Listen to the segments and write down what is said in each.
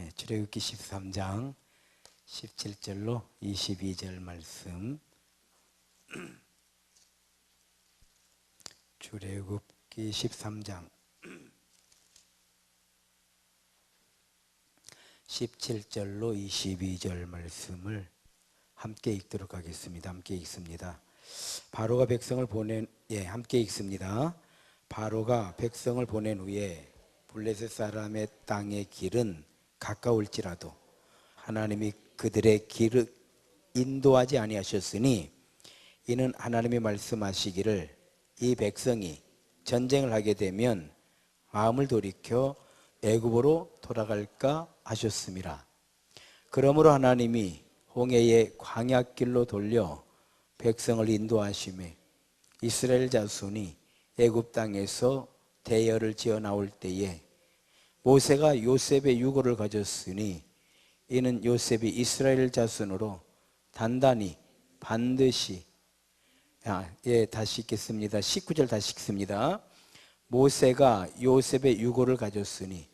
출애굽기 13장 17절로 22절 말씀. 출애굽기 13장 17절로 22절 말씀을 함께 읽도록 하겠습니다. 함께 읽습니다. 바로가 백성을 보낸 함께 읽습니다. 바로가 백성을 보낸 후에 블레셋 사람의 땅의 길은 가까울지라도 하나님이 그들의 길을 인도하지 아니하셨으니 이는 하나님이 말씀하시기를 이 백성이 전쟁을 하게 되면 마음을 돌이켜 애굽으로 돌아갈까 하셨음이라. 그러므로 하나님이 홍해의 광야길로 돌려 백성을 인도하시매 이스라엘 자손이 애굽 땅에서 대열을 지어 나올 때에 모세가 요셉의 유고를 가졌으니 이는 요셉이 이스라엘 자손으로 단단히 반드시 다시 읽겠습니다. 19절 다시 읽습니다. 모세가 요셉의 유고를 가졌으니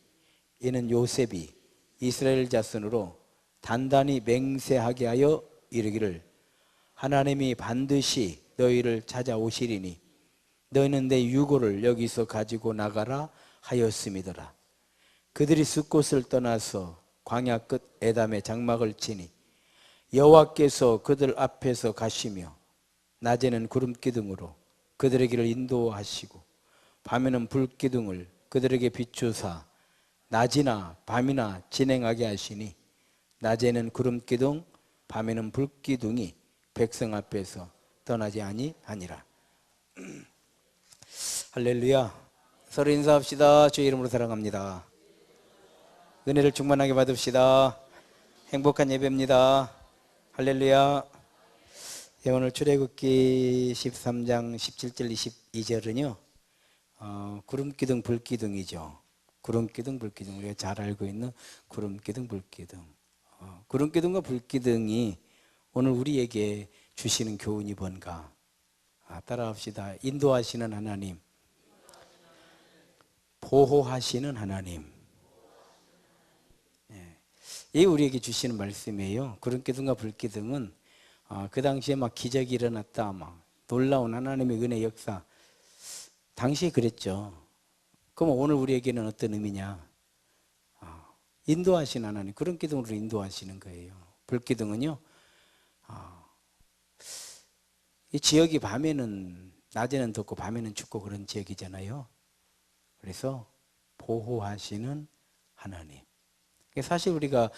이는 요셉이 이스라엘 자손으로 단단히 맹세하게 하여 이르기를 하나님이 반드시 너희를 찾아오시리니 너희는 내 유고를 여기서 가지고 나가라 하였음이더라. 그들이 숫곳을 떠나서 광야 끝 에담에 장막을 치니 여호와께서 그들 앞에서 가시며 낮에는 구름기둥으로 그들의 길을 인도하시고 밤에는 불기둥을 그들에게 비추사 낮이나 밤이나 진행하게 하시니 낮에는 구름기둥 밤에는 불기둥이 백성 앞에서 떠나지 아니하니라. 할렐루야. 서로 인사합시다. 주의 이름으로 사랑합니다. 은혜를 충만하게 받읍시다. 행복한 예배입니다. 할렐루야. 오늘 출애굽기 13장 17절 22절은요 구름기둥 불기둥이죠. 구름기둥 불기둥, 우리가 잘 알고 있는 구름기둥 불기둥. 구름기둥과 불기둥이 오늘 우리에게 주시는 교훈이 뭔가? 따라합시다. 인도하시는 하나님, 보호하시는 하나님. 이 우리에게 주시는 말씀이에요. 구름기둥과 불기둥은 그 당시에 막 기적이 일어났다, 막 놀라운 하나님의 은혜 역사, 당시에 그랬죠. 그럼 오늘 우리에게는 어떤 의미냐? 인도하시는 하나님, 구름기둥으로 인도하시는 거예요. 불기둥은요, 이 지역이 밤에는, 낮에는 덥고 밤에는 춥고 그런 지역이잖아요. 그래서 보호하시는 하나님. 사실 우리가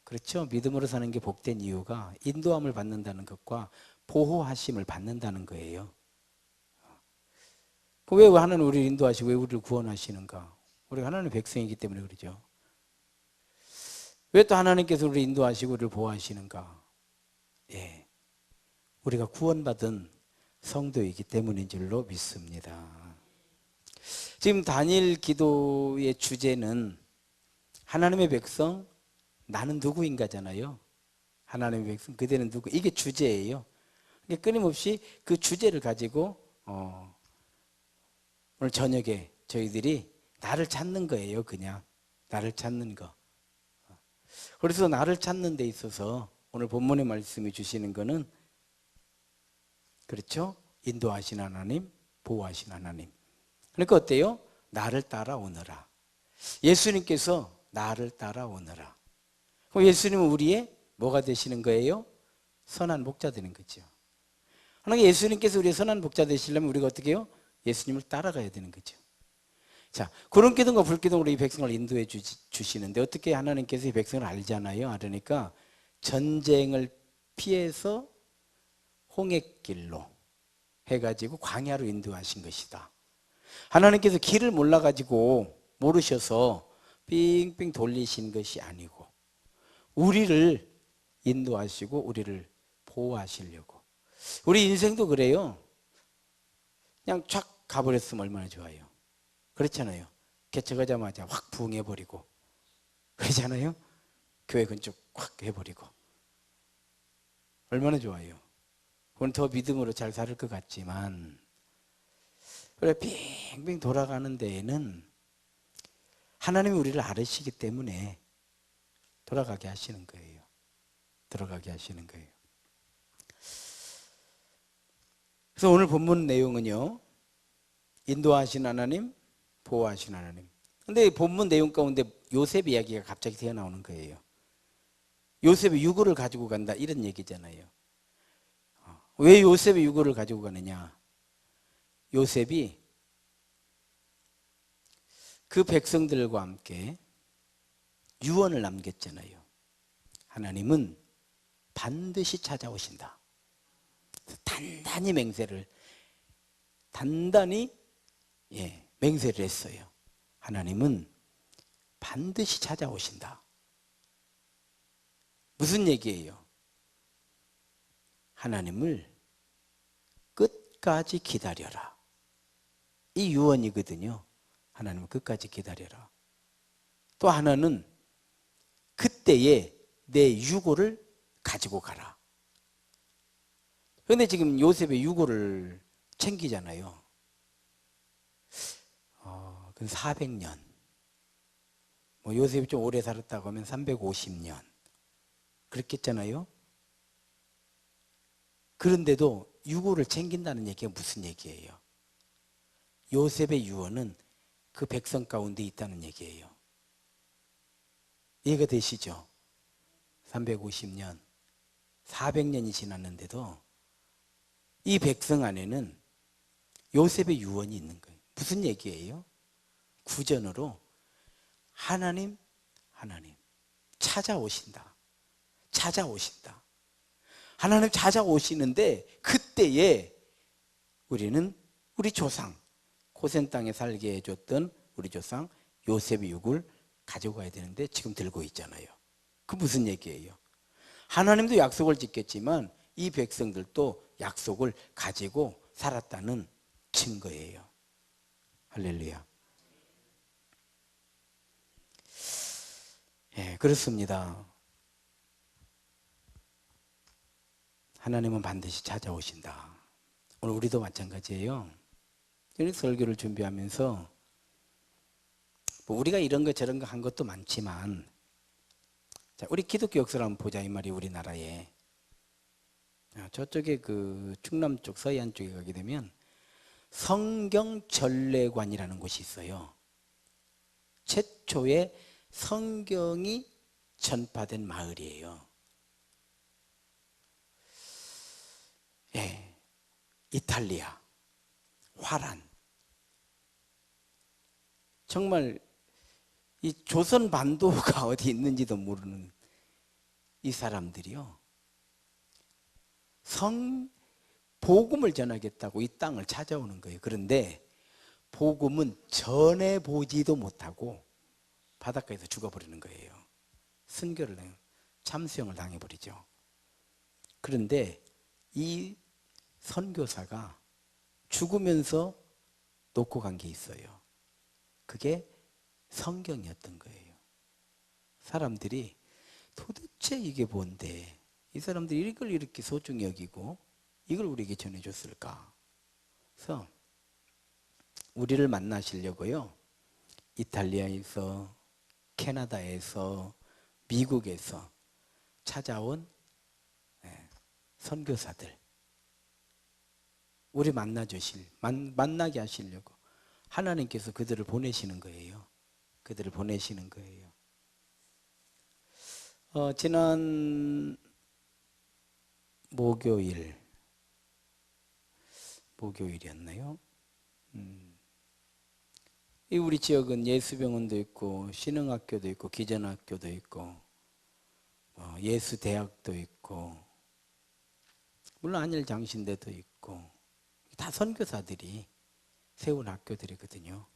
그렇죠, 믿음으로 사는 게 복된 이유가 인도함을 받는다는 것과 보호하심을 받는다는 거예요. 왜 하나님 우리를 인도하시고 왜 우리를 구원하시는가? 우리가 하나님의 백성이기 때문에 그러죠. 왜 또 하나님께서 우리를 인도하시고 우리를 보호하시는가? 우리가 구원받은 성도이기 때문인 줄로 믿습니다. 지금 다니엘 기도의 주제는 하나님의 백성, 나는 누구인가잖아요. 하나님의 백성, 그대는 누구? 이게 주제예요. 그러니까 끊임없이 그 주제를 가지고 오늘 저녁에 저희들이 나를 찾는 거예요. 그냥 나를 찾는 거. 그래서 나를 찾는 데 있어서 오늘 본문의 말씀이 주시는 거는, 그렇죠? 인도하신 하나님, 보호하신 하나님. 그러니까 어때요? 나를 따라오너라. 예수님께서 나를 따라오너라. 그럼 예수님은 우리의 뭐가 되시는 거예요? 선한 목자 되는 거죠. 그러니까 예수님께서 우리의 선한 목자 되시려면 우리가 어떻게 해요? 예수님을 따라가야 되는 거죠. 자, 구름기둥과 불기둥으로 이 백성을 인도해 주시는데 어떻게 하나님께서 이 백성을 알잖아요. 알으니까 전쟁을 피해서 홍해길로 해가지고 광야로 인도하신 것이다. 하나님께서 길을 몰라가지고 모르셔서 빙빙 돌리신 것이 아니고 우리를 인도하시고 우리를 보호하시려고. 우리 인생도 그래요. 그냥 쫙 가버렸으면 얼마나 좋아요. 그렇잖아요. 개척하자마자 확 부흥해버리고 그러잖아요. 교회 건축 확 해버리고 얼마나 좋아요. 그건 더 믿음으로 잘 살 것 같지만, 그래 빙빙 돌아가는 데에는 하나님이 우리를 알으시기 때문에 돌아가게 하시는 거예요. 들어가게 하시는 거예요. 그래서 오늘 본문 내용은요, 인도하신 하나님, 보호하신 하나님. 근데 본문 내용 가운데 요셉 이야기가 갑자기 튀어나오는 거예요. 요셉이 유고를 가지고 간다 이런 얘기잖아요. 왜 요셉이 유고를 가지고 가느냐? 요셉이 그 백성들과 함께 유언을 남겼잖아요. 하나님은 반드시 찾아오신다. 단단히 맹세를 했어요. 하나님은 반드시 찾아오신다. 무슨 얘기예요? 하나님을 끝까지 기다려라. 이 유언이거든요. 하나님을 끝까지 기다려라. 또 하나는 그때에 내 유고를 가지고 가라. 그런데 지금 요셉의 유고를 챙기잖아요. 그건 400년. 요셉이 좀 오래 살았다고 하면 350년. 그렇겠잖아요. 그런데도 유고를 챙긴다는 얘기가 무슨 얘기예요? 요셉의 유언은 그 백성 가운데 있다는 얘기예요. 이해가 되시죠? 350년, 400년이 지났는데도 이 백성 안에는 요셉의 유언이 있는 거예요. 무슨 얘기예요? 구전으로 하나님 찾아오신다. 하나님 찾아오시는데 그때에 우리는 우리 조상, 고센 땅에 살게 해줬던 우리 조상 요셉의 육을 가지고 가야 되는데 지금 들고 있잖아요. 그 무슨 얘기예요? 하나님도 약속을 지켰지만 이 백성들도 약속을 가지고 살았다는 증거예요. 할렐루야. 예, 그렇습니다. 하나님은 반드시 찾아오신다. 오늘 우리도 마찬가지예요. 설교를 준비하면서 우리가 이런 거 저런 거 한 것도 많지만, 자, 우리 기독교 역사를 한번 보자 이 말이. 우리나라에 저쪽에 그 충남 쪽 서해안 쪽에 가게 되면 성경전례관이라는 곳이 있어요. 최초의 성경이 전파된 마을이에요. 예, 이탈리아, 화란. 정말 이 조선 반도가 어디 있는지도 모르는 이 사람들이요, 복음을 전하겠다고 이 땅을 찾아오는 거예요. 그런데 복음은 전해보지도 못하고 바닷가에서 죽어버리는 거예요. 순교를 참수형을 당해버리죠. 그런데 이 선교사가 죽으면서 놓고 간 게 있어요. 그게 성경이었던 거예요. 사람들이 도대체 이게 뭔데 이 사람들이 이걸 이렇게 소중히 여기고 이걸 우리에게 전해줬을까? 그래서 우리를 만나시려고요, 이탈리아에서, 캐나다에서, 미국에서 찾아온 선교사들, 우리 만나게 하시려고 하나님께서 그들을 보내시는 거예요. 그들을 보내시는 거예요. 지난 목요일이었나요? 이 우리 지역은 예수병원도 있고 신흥학교도 있고 기전학교도 있고 예수대학도 있고 물론 한일장신대도 있고 다 선교사들이 세운 학교들이거든요.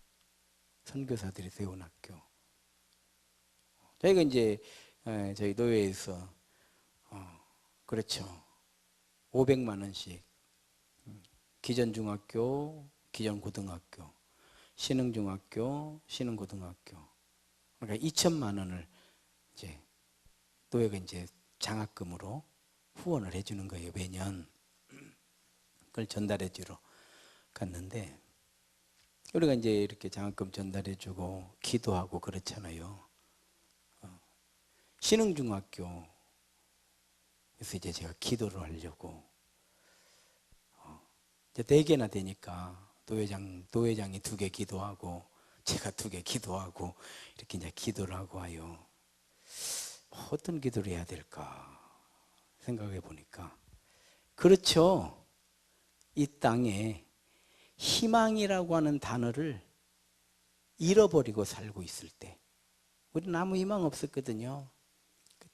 선교사들이 세운 학교. 저희가 이제 저희 노회에서 그렇죠, 500만 원씩 기전중학교, 기전고등학교, 신흥중학교, 신흥고등학교, 그러니까 2천만 원을 이제 노회가 이제 장학금으로 후원을 해주는 거예요. 매년 그걸 전달해 주러 갔는데, 우리가 이제 이렇게 장학금 전달해 주고 기도하고 그렇잖아요. 신흥중학교. 그래서 이제 제가 기도를 하려고. 이제 4개나 되니까 도회장이 2개 기도하고 제가 2개 기도하고 이렇게 이제 기도를 하고 와요. 어떤 기도를 해야 될까 생각해 보니까, 그렇죠. 이 땅에 희망이라고 하는 단어를 잃어버리고 살고 있을 때, 우리는 아무 희망 없었거든요.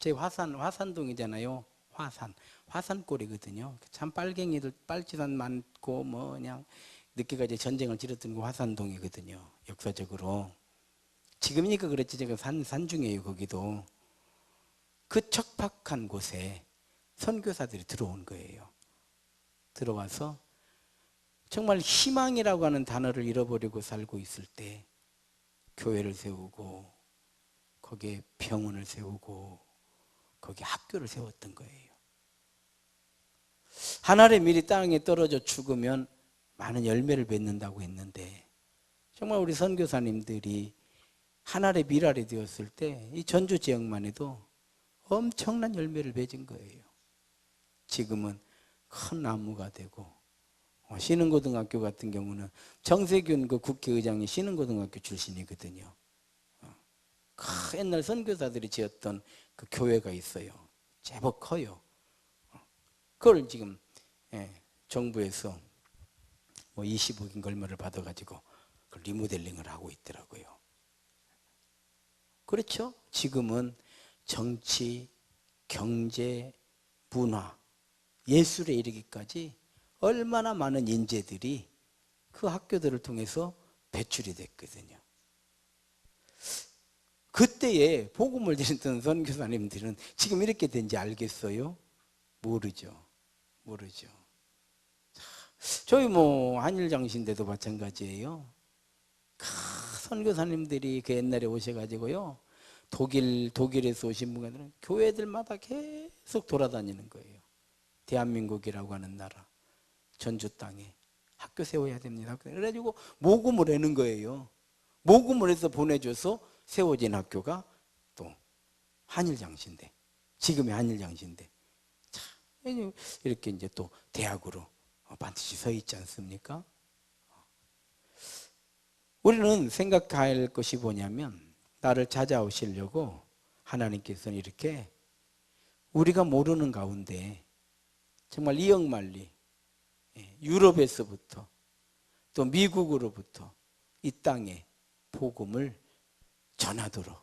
제 화산동이잖아요. 화산골이거든요. 참 빨갱이들 빨치산 많고 뭐 그냥 늦게까지 전쟁을 치렀던 그 화산동이거든요. 역사적으로. 지금이니까 그렇지, 제가 산중이에요. 거기도. 그 척박한 곳에 선교사들이 들어온 거예요. 들어와서 정말 희망이라고 하는 단어를 잃어버리고 살고 있을 때 교회를 세우고 거기에 병원을 세우고 거기에 학교를 세웠던 거예요. 한 알의 밀이 땅에 떨어져 죽으면 많은 열매를 맺는다고 했는데, 정말 우리 선교사님들이 한 알의 밀알이 되었을 때 이 전주 지역만 해도 엄청난 열매를 맺은 거예요. 지금은 큰 나무가 되고, 신흥고등학교 같은 경우는 정세균 그 국회의장이 신흥고등학교 출신이거든요. 옛날 선교사들이 지었던 그 교회가 있어요. 제법 커요. 그걸 지금 정부에서 뭐 20억인가 얼마를 받아가지고 그 리모델링을 하고 있더라고요. 그렇죠? 지금은 정치, 경제, 문화, 예술에 이르기까지 얼마나 많은 인재들이 그 학교들을 통해서 배출이 됐거든요. 그때에 복음을 드렸던 선교사님들은 지금 이렇게 된지 알겠어요? 모르죠. 저희 뭐 한일장신대도 마찬가지예요. 선교사님들이 그 옛날에 오셔가지고요, 독일에서 오신 분들은 교회들마다 계속 돌아다니는 거예요. 대한민국이라고 하는 나라, 전주 땅에 학교 세워야 됩니다. 그래가지고 모금을 하는 거예요. 모금을 해서 보내줘서 세워진 학교가 또 한일장신대, 지금의 한일장신대. 참, 이렇게 이제 또 대학으로 반드시 서 있지 않습니까? 우리는 생각할 것이 뭐냐면, 나를 찾아오시려고 하나님께서는 이렇게 우리가 모르는 가운데 정말 이역만리 유럽에서부터 또 미국으로부터 이 땅에 복음을 전하도록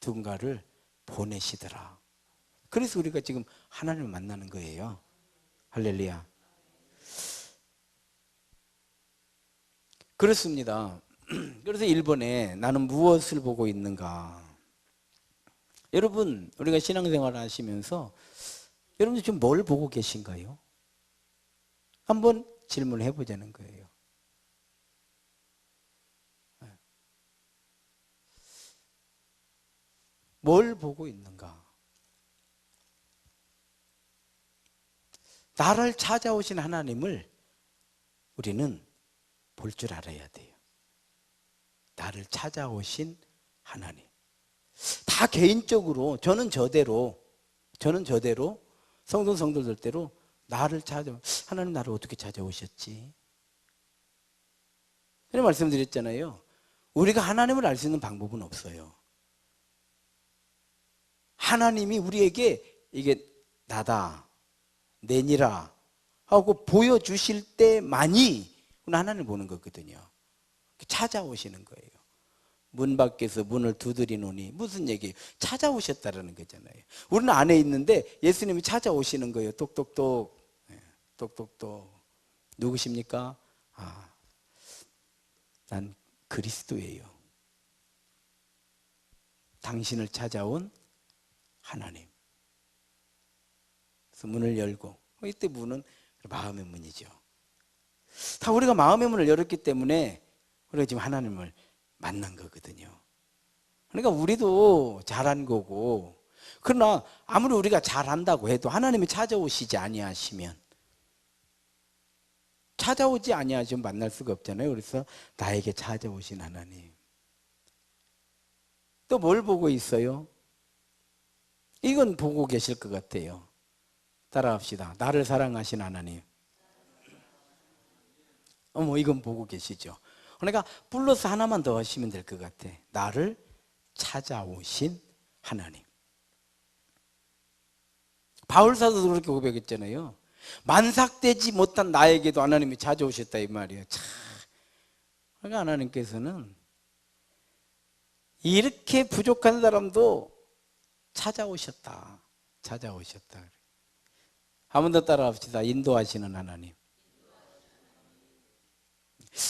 누군가를 보내시더라. 그래서 우리가 지금 하나님을 만나는 거예요. 할렐루야. 그렇습니다. 그래서 1번에 나는 무엇을 보고 있는가. 여러분, 우리가 신앙생활을 하시면서 여러분들 지금 뭘 보고 계신가요? 한번 질문해 보자는 거예요. 뭘 보고 있는가? 나를 찾아오신 하나님을 우리는 볼 줄 알아야 돼요. 나를 찾아오신 하나님. 다 개인적으로 저는 저대로 성도들대로 나를 하나님 나를 어떻게 찾아오셨지? 이런 말씀드렸잖아요. 우리가 하나님을 알 수 있는 방법은 없어요. 하나님이 우리에게 이게 나다, 내니라 하고 보여주실 때만이 하나님을 보는 거거든요. 찾아오시는 거예요. 문 밖에서 문을 두드리노니 무슨 얘기예요? 찾아오셨다라는 거잖아요. 우리는 안에 있는데 예수님이 찾아오시는 거예요. 똑똑똑. 똑똑똑. 누구십니까? 난 그리스도예요. 당신을 찾아온 하나님. 그래서 문을 열고, 이때 문은 마음의 문이죠. 다 우리가 마음의 문을 열었기 때문에 우리가 지금 하나님을 만난 거거든요. 그러니까 우리도 잘한 거고, 그러나 아무리 우리가 잘한다고 해도 하나님이 찾아오시지 아니하시면, 찾아오지 아니하시면 만날 수가 없잖아요. 그래서 나에게 찾아오신 하나님. 또 뭘 보고 있어요? 이건 보고 계실 것 같아요. 따라합시다. 나를 사랑하신 하나님. 이건 보고 계시죠. 그러니까 플러스 하나만 더 하시면 될 것 같아. 나를 찾아오신 하나님. 바울사도도 그렇게 고백했잖아요. 만삭되지 못한 나에게도 하나님이 찾아오셨다 이 말이에요. 참. 그러니까 하나님께서는 이렇게 부족한 사람도 찾아오셨다. 찾아오셨다. 한 번 더 따라합시다. 인도하시는 하나님.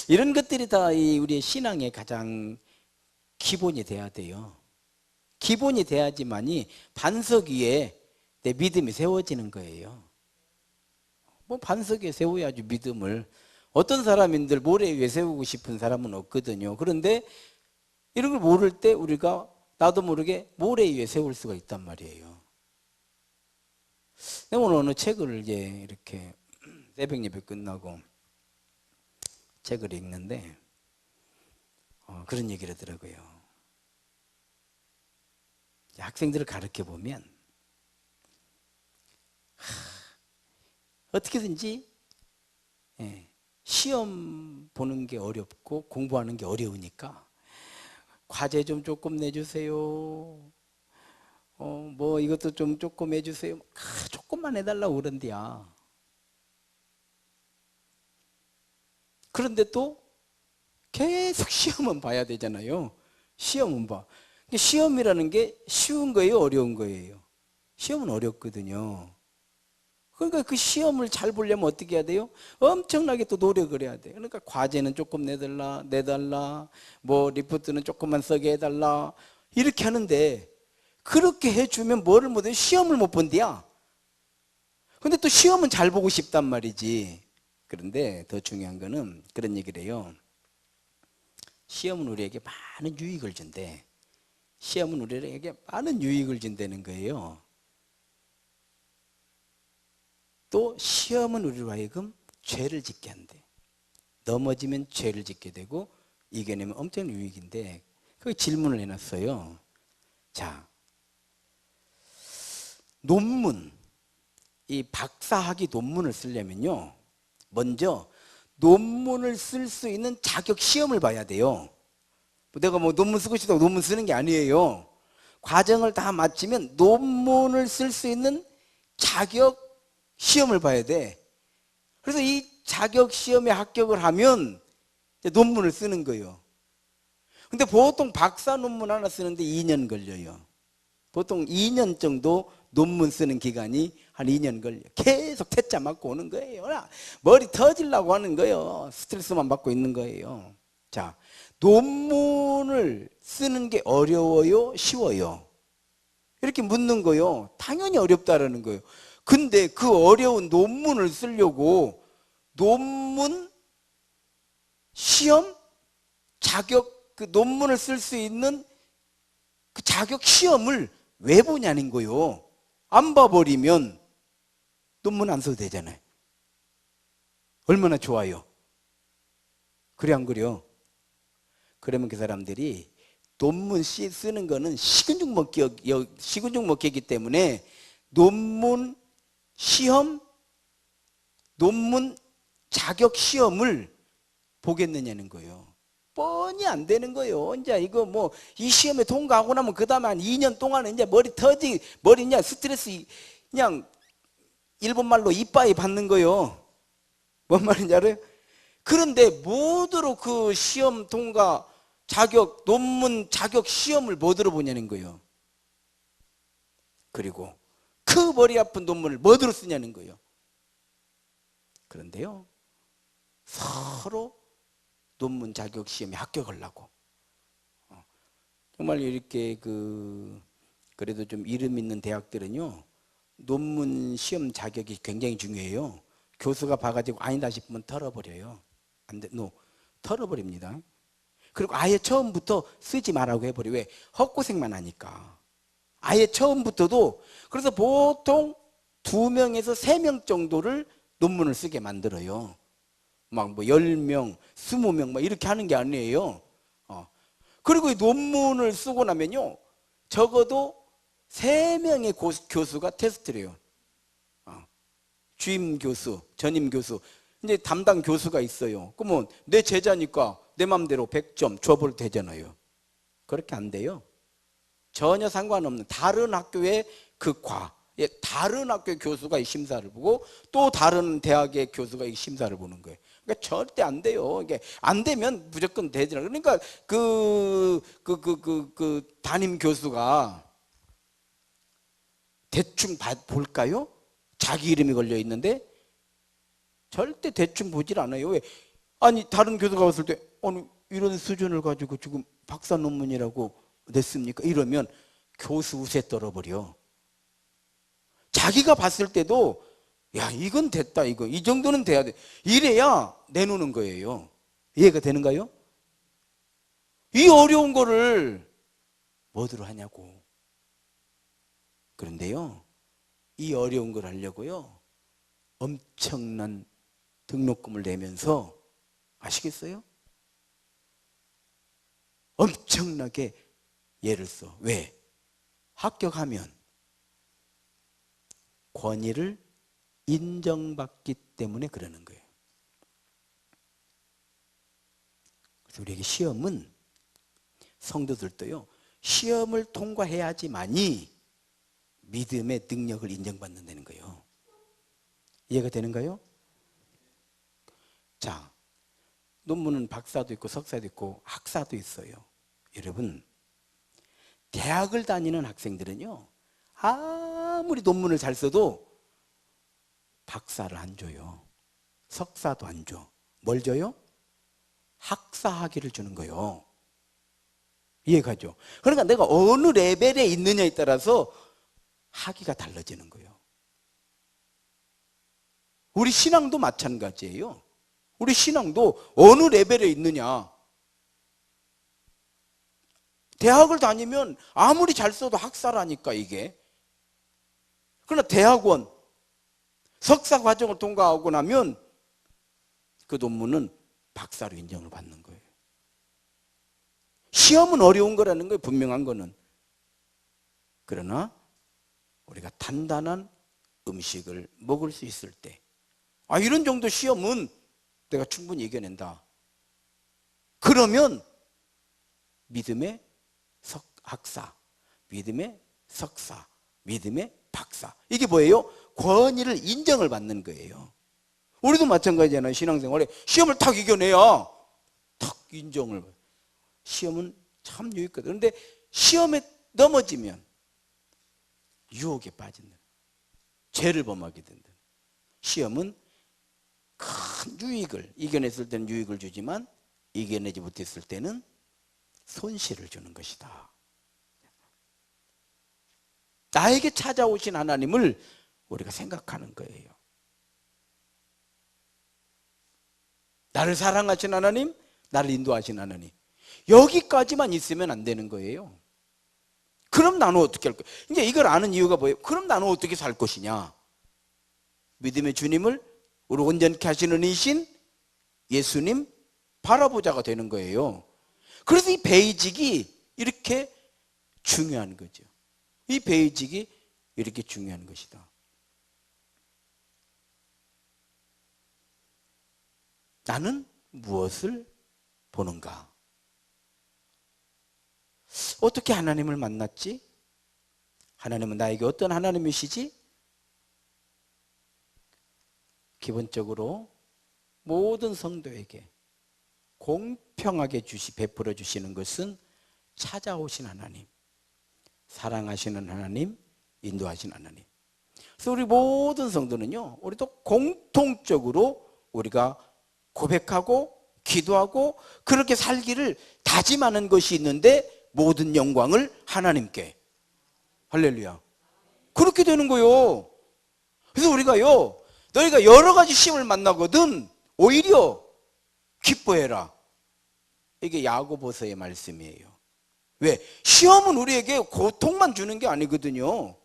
이런 것들이 다 우리의 신앙의 가장 기본이 돼야 돼요. 기본이 돼야지만이 반석 위에 내 믿음이 세워지는 거예요. 반석 위에 세워야지 믿음을. 어떤 사람인들 모래 위에 세우고 싶은 사람은 없거든요. 그런데 이런 걸 모를 때 우리가 나도 모르게 모래 위에 세울 수가 있단 말이에요. 내가 오늘 어느 책을 이제 이렇게 새벽 예배 끝나고 책을 읽는데 그런 얘기를 하더라고요. 학생들을 가르쳐 보면 어떻게든지 시험 보는 게 어렵고 공부하는 게 어려우니까 과제 좀 조금 내주세요. 뭐 이것도 좀 조금 해주세요. 조금만 해달라고 그런대야. 그런데 또 계속 시험은 봐야 되잖아요. 시험은 봐. 시험이라는 게 쉬운 거예요, 어려운 거예요? 시험은 어렵거든요. 그러니까 그 시험을 잘 보려면 어떻게 해야 돼요? 엄청나게 또 노력을 해야 돼요. 그러니까 과제는 조금 내달라, 뭐 리포트는 조금만 쓰게 해달라, 이렇게 하는데 그렇게 해주면 뭐를 못해? 시험을 못 본대야. 근데 또 시험은 잘 보고 싶단 말이지. 그런데 더 중요한 거는 그런 얘기를 해요. 시험은 우리에게 많은 유익을 준대. 시험은 우리에게 많은 유익을 준다는 거예요. 또 시험은 우리로 하여금 죄를 짓게 한대. 넘어지면 죄를 짓게 되고 이겨내면 엄청난 유익인데 그 질문을 해놨어요. 자, 논문, 이 박사학위 논문을 쓰려면요, 먼저 논문을 쓸 수 있는 자격 시험을 봐야 돼요. 내가 뭐 논문 쓰고 싶다고 논문 쓰는 게 아니에요. 과정을 다 마치면 논문을 쓸 수 있는 자격 시험을 봐야 돼. 그래서 이 자격 시험에 합격을 하면 논문을 쓰는 거예요. 근데 보통 박사 논문 하나 쓰는데 2년 걸려요. 보통 2년 정도 논문 쓰는 기간이 한 2년 걸려. 계속 퇴짜 맞고 오는 거예요. 머리 터지려고 하는 거예요. 스트레스만 받고 있는 거예요. 자, 논문을 쓰는 게 어려워요? 쉬워요? 이렇게 묻는 거예요. 당연히 어렵다라는 거예요. 근데 그 어려운 논문을 쓰려고 논문 시험 자격, 그 논문을 쓸 수 있는 그 자격 시험을 왜 보냐는 거예요. 안 봐버리면 논문 안 써도 되잖아요. 얼마나 좋아요. 그래 안 그래요? 그러면 그 사람들이 논문 쓰는 거는 식은죽 먹기이기 때문에 논문 시험, 논문 자격 시험을 보겠느냐는 거예요. 뻔히 안 되는 거예요. 이제 이거 뭐 이 시험에 통과하고 나면 그 다음에 한 2년 동안은 이제 머리 그냥 스트레스 그냥 일본말로 이빠이 받는 거예요. 뭔 말인지 알아요? 그런데 뭐더러 그 시험 통과 자격, 논문 자격 시험을 뭐더러 보냐는 거예요. 그리고 그 머리 아픈 논문을 뭐더러 쓰냐는 거예요. 그런데요, 서로 논문 자격 시험에 합격하려고 정말 이렇게 그래도 좀 이름 있는 대학들은요, 논문 시험 자격이 굉장히 중요해요. 교수가 봐가지고 아니다 싶으면 털어버려요. 안 돼, 털어버립니다. 그리고 아예 처음부터 쓰지 말라고 해버려요. 왜? 헛고생만 하니까. 아예 처음부터도. 그래서 보통 2명에서 3명 정도를 논문을 쓰게 만들어요. 막 뭐 10명, 20명 막 이렇게 하는 게 아니에요. 그리고 이 논문을 쓰고 나면요, 적어도 3명의 교수가 테스트를 해요. 주임 교수, 전임 교수, 이제 담당 교수가 있어요. 그러면 내 제자니까 내 맘대로 100점 줘버려도 되잖아요. 그렇게 안 돼요. 전혀 상관없는 다른 학교의 그 다른 학교의 교수가 이 심사를 보고 또 다른 대학의 교수가 이 심사를 보는 거예요. 그러니까 절대 안 돼요. 이게 안 되면 무조건 되잖아요. 그러니까 그 담임 교수가 대충 볼까요? 자기 이름이 걸려 있는데 절대 대충 보질 않아요. 왜? 아니 다른 교수가 봤을 때 아니 이런 수준을 가지고 지금 박사 논문이라고 냈습니까? 이러면 교수 우세 떨어버려. 자기가 봤을 때도 야 이건 됐다, 이거 이 정도는 돼야 돼, 이래야 내놓는 거예요. 이해가 되는가요? 이 어려운 거를 뭐들어 하냐고. 그런데요, 이 어려운 걸 하려고요 엄청난 등록금을 내면서, 아시겠어요? 엄청나게 예를 써. 왜? 합격하면 권위를 인정받기 때문에 그러는 거예요. 그래서 우리에게 시험은, 성도들도요, 시험을 통과해야지만이 믿음의 능력을 인정받는다는 거예요. 이해가 되는가요? 자, 논문은 박사도 있고 석사도 있고 학사도 있어요. 여러분, 대학을 다니는 학생들은요, 아무리 논문을 잘 써도 박사를 안 줘요. 석사도 안 줘. 뭘 줘요? 학사 학위를 주는 거예요. 이해가죠? 그러니까 내가 어느 레벨에 있느냐에 따라서 학위가 달라지는 거예요. 우리 신앙도 마찬가지예요. 우리 신앙도 어느 레벨에 있느냐. 대학을 다니면 아무리 잘 써도 학사라니까 이게. 그러나 대학원, 석사 과정을 통과하고 나면 그 논문은 박사로 인정을 받는 거예요. 시험은 어려운 거라는 거예요, 분명한 거는. 그러나 우리가 단단한 음식을 먹을 수 있을 때, 이런 정도 시험은 내가 충분히 이겨낸다. 그러면 믿음의 학사, 믿음의 석사, 믿음의 박사, 이게 뭐예요? 권위를 인정을 받는 거예요. 우리도 마찬가지잖아요. 신앙생활에 시험을 탁 이겨내야 탁 인정을. 시험은 참 유익하다. 그런데 시험에 넘어지면 유혹에 빠진다. 죄를 범하게 된다. 시험은 큰 유익을, 이겨냈을 때는 유익을 주지만 이겨내지 못했을 때는 손실을 주는 것이다. 나에게 찾아오신 하나님을 우리가 생각하는 거예요. 나를 사랑하신 하나님, 나를 인도하신 하나님, 여기까지만 있으면 안 되는 거예요. 그럼 나는 어떻게 할 거야? 이제 이걸 아는 이유가 뭐예요? 그럼 나는 어떻게 살 것이냐? 믿음의 주님을 우리 온전케 하시는 이신 예수님 바라보자가 되는 거예요. 그래서 이 베이직이 이렇게 중요한 거죠. 이 베이직이 이렇게 중요한 것이다. 나는 무엇을 보는가? 어떻게 하나님을 만났지? 하나님은 나에게 어떤 하나님이시지? 기본적으로 모든 성도에게 공평하게 베풀어 주시는 것은 찾아오신 하나님, 사랑하시는 하나님, 인도하신 하나님. 그래서 우리 모든 성도는요, 우리도 공통적으로 우리가 고백하고 기도하고 그렇게 살기를 다짐하는 것이 있는데, 모든 영광을 하나님께. 할렐루야. 그렇게 되는 거예요. 그래서 우리가요, 너희가 여러 가지 시험을 만나거든 오히려 기뻐해라. 이게 야고보서의 말씀이에요. 왜? 시험은 우리에게 고통만 주는 게 아니거든요.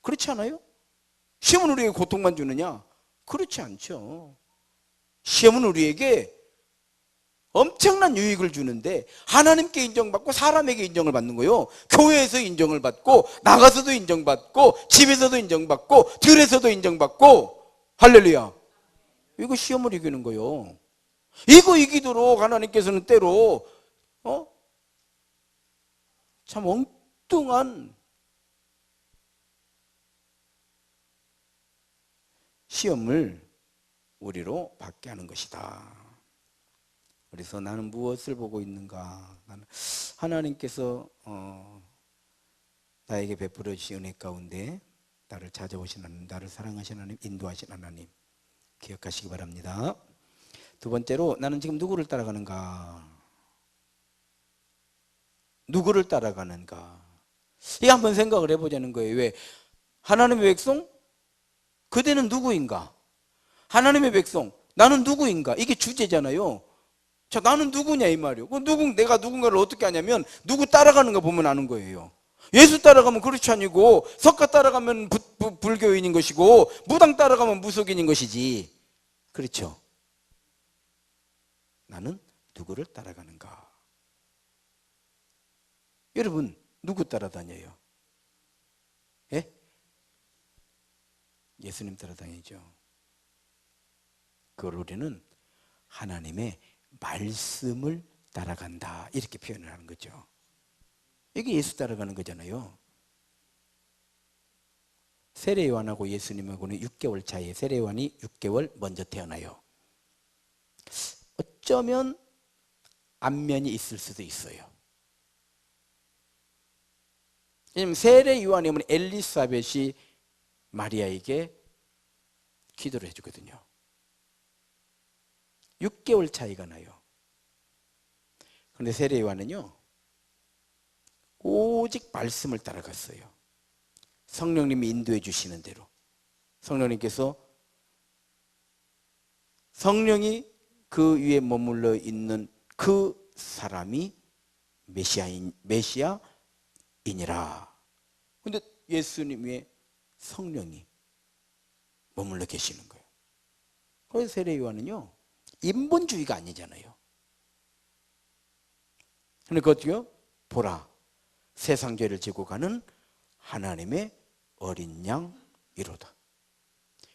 그렇지 않아요? 시험은 우리에게 고통만 주느냐? 그렇지 않죠. 시험은 우리에게 엄청난 유익을 주는데 하나님께 인정받고 사람에게 인정을 받는 거예요. 교회에서 인정을 받고 나가서도 인정받고 집에서도 인정받고 들에서도 인정받고. 할렐루야. 이거 시험을 이기는 거예요. 이거 이기도록 하나님께서는 때로 참 엉뚱한 시험을 우리로 받게 하는 것이다. 그래서 나는 무엇을 보고 있는가? 나는 하나님께서 나에게 베풀어 주신 은혜 가운데 나를 찾아오신 하나님, 나를 사랑하신 하나님, 인도하신 하나님 기억하시기 바랍니다. 두 번째로 나는 지금 누구를 따라가는가? 누구를 따라가는가? 이 한번 생각을 해보자는 거예요. 왜? 하나님의 백성? 그대는 누구인가? 하나님의 백성, 나는 누구인가? 이게 주제잖아요. 자, 나는 누구냐 이 말이에요. 내가 누군가를 어떻게 하냐면 누구 따라가는 거 보면 아는 거예요. 예수 따라가면 크리스찬이고 석가 따라가면 불교인인 것이고 무당 따라가면 무속인인 것이지. 그렇죠? 나는 누구를 따라가는가? 여러분 누구 따라다녀요? 예? 예수님 따라다니죠. 그걸 우리는 하나님의 말씀을 따라간다 이렇게 표현을 하는 거죠. 이게 예수 따라가는 거잖아요. 세례요한하고 예수님하고는 6개월 차이에 세례요한이 6개월 먼저 태어나요. 어쩌면 안면이 있을 수도 있어요. 왜냐하면 세례요한의 어머니 엘리사벳이 마리아에게 기도를 해주거든요. 6개월 차이가 나요. 그런데 세례요한은요 오직 말씀을 따라갔어요. 성령님이 인도해 주시는 대로. 성령님께서 성령이 그 위에 머물러 있는 그 사람이 메시아이니라. 그런데 예수님 위에 성령이 머물러 계시는 거예요. 그래서 세례요한은요 인본주의가 아니잖아요. 그러니까 어떻게요? 보라, 세상 죄를 지고 가는 하나님의 어린 양이로다.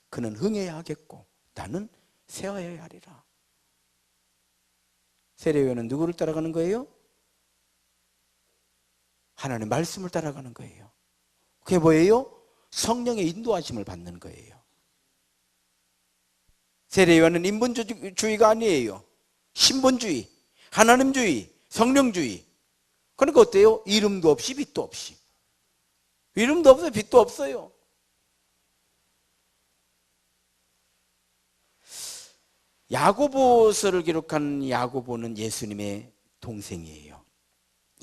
그는 흥해야 하겠고 나는 세워야 하리라. 세례요한은 누구를 따라가는 거예요? 하나님의 말씀을 따라가는 거예요. 그게 뭐예요? 성령의 인도하심을 받는 거예요. 세례요한은 인본주의가 아니에요. 신본주의, 하나님주의, 성령주의. 그러니까 어때요? 이름도 없이 빛도 없이. 이름도 없어요. 빛도 없어요. 야고보서를 기록한 야고보는 예수님의 동생이에요.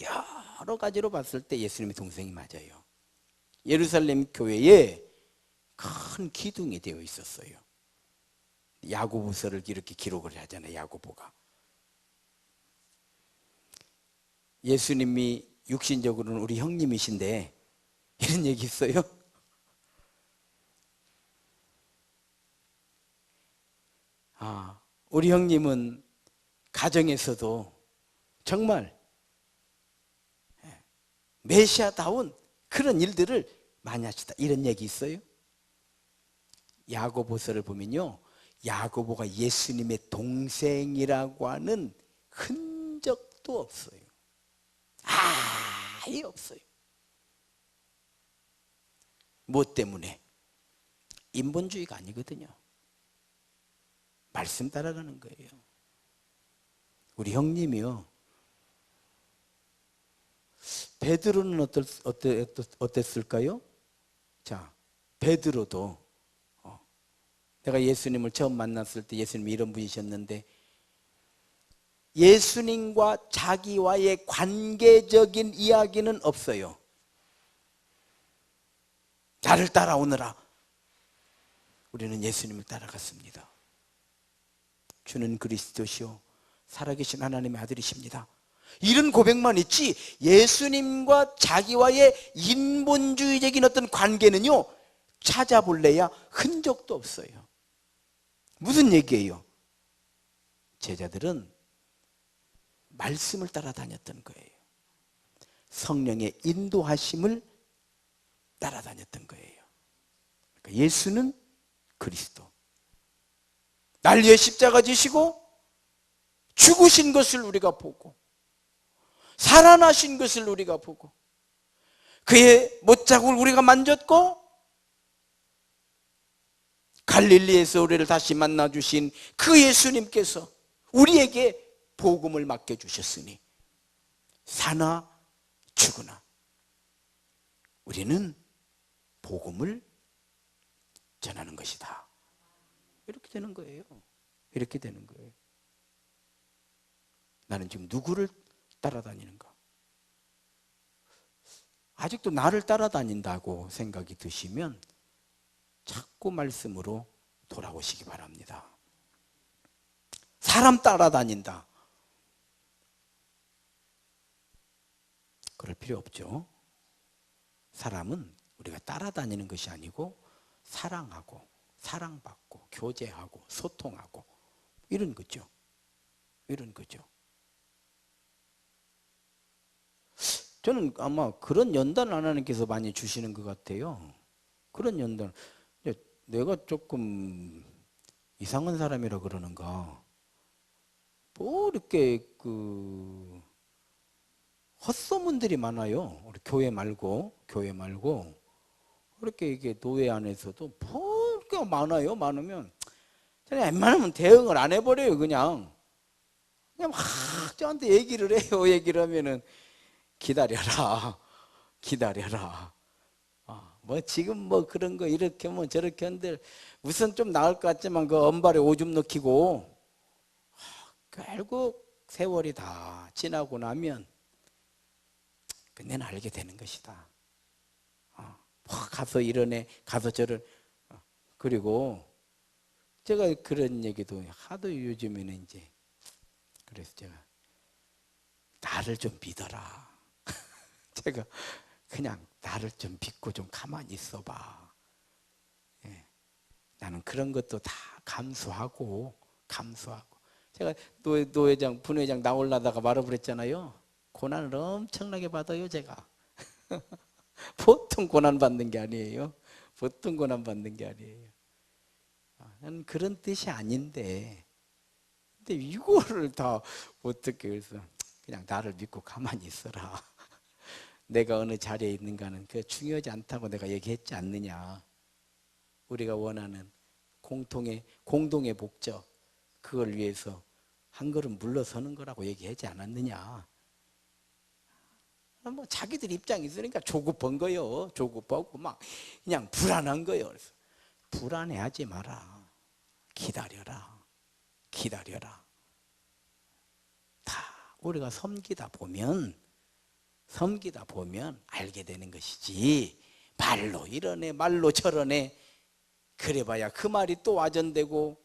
여러 가지로 봤을 때 예수님의 동생이 맞아요. 예루살렘 교회에 큰 기둥이 되어 있었어요. 야고보서를 이렇게 기록을 하잖아요. 야고보가. 예수님이 육신적으로는 우리 형님이신데 이런 얘기 있어요? 우리 형님은 가정에서도 정말 메시아다운 그런 일들을 많이 하시다. 이런 얘기 있어요? 야고보서를 보면요, 야고보가 예수님의 동생이라고 하는 흔적도 없어요. 아예 없어요. 무엇 때문에? 인본주의가 아니거든요. 말씀 따라가는 거예요. 우리 형님이요, 베드로는 어땠을까요? 자, 베드로도 내가 예수님을 처음 만났을 때 예수님이 이런 분이셨는데 예수님과 자기와의 관계적인 이야기는 없어요. 나를 따라오느라 우리는 예수님을 따라갔습니다. 주는 그리스도시요 살아계신 하나님의 아들이십니다. 이런 고백만 있지 예수님과 자기와의 인본주의적인 어떤 관계는요 찾아볼래야 흔적도 없어요. 무슨 얘기예요? 제자들은 말씀을 따라다녔던 거예요. 성령의 인도하심을 따라다녔던 거예요. 그러니까 예수는 그리스도, 날 위해 십자가 지시고 죽으신 것을 우리가 보고 살아나신 것을 우리가 보고 그의 못자국을 우리가 만졌고 갈릴리에서 우리를 다시 만나주신 그 예수님께서 우리에게 복음을 맡겨주셨으니 사나 죽으나 우리는 복음을 전하는 것이다. 이렇게 되는 거예요. 이렇게 되는 거예요. 나는 지금 누구를 따라다니는가? 아직도 나를 따라다닌다고 생각이 드시면 자꾸 말씀으로 돌아오시기 바랍니다. 사람 따라다닌다. 그럴 필요 없죠. 사람은 우리가 따라다니는 것이 아니고 사랑하고 사랑받고 교제하고 소통하고 이런 거죠. 이런 거죠. 저는 아마 그런 연단을 하나님께서 많이 주시는 것 같아요. 그런 연단. 내가 조금 이상한 사람이라 그러는가. 뭐 이렇게 헛소문들이 많아요. 우리 교회 말고 그렇게 이게 노예 안에서도 뭐 이렇게 많아요. 많으면 저는 웬만하면 대응을 안 해버려요. 그냥 막 저한테 얘기를 해요. 얘기를 하면은 기다려라. 뭐 지금 뭐 그런 거 이렇게 뭐 저렇게 한들 우선 좀 나을 것 같지만 그 엄발에 오줌 넣히고 결국 세월이 다 지나고 나면 그때는 알게 되는 것이다. 가서 이러네, 가서 저런. 그리고 제가 그런 얘기도 하도 요즘에는 이제 그래서 제가 나를 좀 믿어라. 제가 그냥 나를 좀 믿고 좀 가만히 있어봐. 예. 나는 그런 것도 다 감수하고. 제가 노회장, 분회장 나오려다가 말아버렸잖아요. 고난을 엄청나게 받아요, 제가. 보통 고난 받는 게 아니에요. 보통 고난 받는 게 아니에요. 나는 그런 뜻이 아닌데, 근데 이거를 다 어떻게 그래서 그냥 나를 믿고 가만히 있어라. 내가 어느 자리에 있는가는 그 중요하지 않다고 내가 얘기했지 않느냐. 우리가 원하는 공동의 목적, 그걸 위해서 한 걸음 물러서는 거라고 얘기하지 않았느냐. 뭐 자기들 입장이 있으니까 조급한 거요. 조급하고 막 그냥 불안한 거요. 그래서 불안해하지 마라. 기다려라. 다 우리가 섬기다 보면 알게 되는 것이지. 말로 이러네, 말로 저러네. 그래봐야 그 말이 또 와전되고